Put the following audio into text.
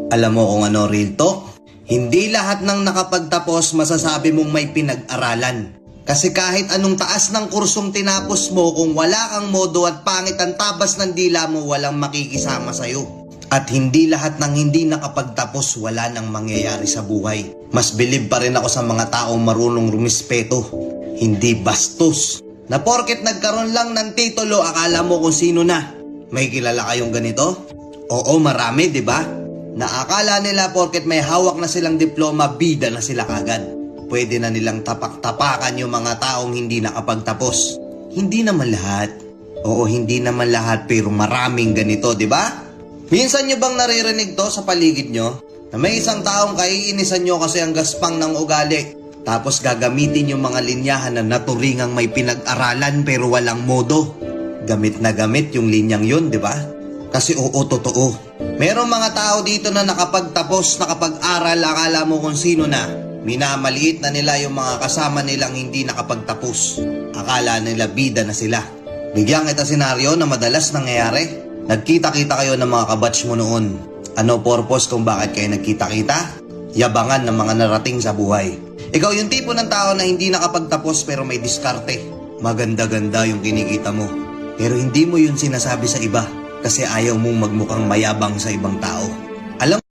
Alam mo kung ano real talk? Hindi lahat ng nakapagtapos masasabi mong may pinag-aralan. Kasi kahit anong taas ng kursong tinapos mo, kung wala kang modo at pangit ang tabas ng dila mo, walang makikisama sa'yo. At hindi lahat ng hindi nakapagtapos wala nang mangyayari sa buhay. Mas bilib pa rin ako sa mga taong marunong rumispeto, hindi bastos. Na porket nagkaroon lang ng titulo, akala mo kung sino na. May kilala kayong ganito? Oo, marami, di ba? Naakala nila porket may hawak na silang diploma, bida na sila kagad. Pwede na nilang tapak-tapakan yung mga taong hindi nakapagtapos. Hindi naman lahat. Oo, hindi naman lahat, pero maraming ganito, di ba? Minsan nyo bang naririnig to sa paligid nyo? Na may isang taong kaiinisan nyo kasi ang gaspang ng ugali. Tapos gagamitin yung mga linyahan na naturingang may pinag-aralan pero walang modo. Gamit na gamit yung linyang yun, di ba? Kasi oo, totoo. Merong mga tao dito na nakapagtapos, nakapag-aral, akala mo kung sino na. Minamaliit na nila yung mga kasama nilang hindi nakapagtapos. Akala nila bida na sila. Bigyan kita senaryo na madalas nangyayari. Nagkita-kita kayo ng mga kabatch mo noon. Ano purpose kung bakit kayo nagkita-kita? Yabangan ng mga narating sa buhay. Ikaw yung tipo ng tao na hindi nakapagtapos pero may diskarte. Maganda-ganda yung kinikita mo. Pero hindi mo yun sinasabi sa iba kasi ayaw mong magmukhang mayabang sa ibang tao. Alam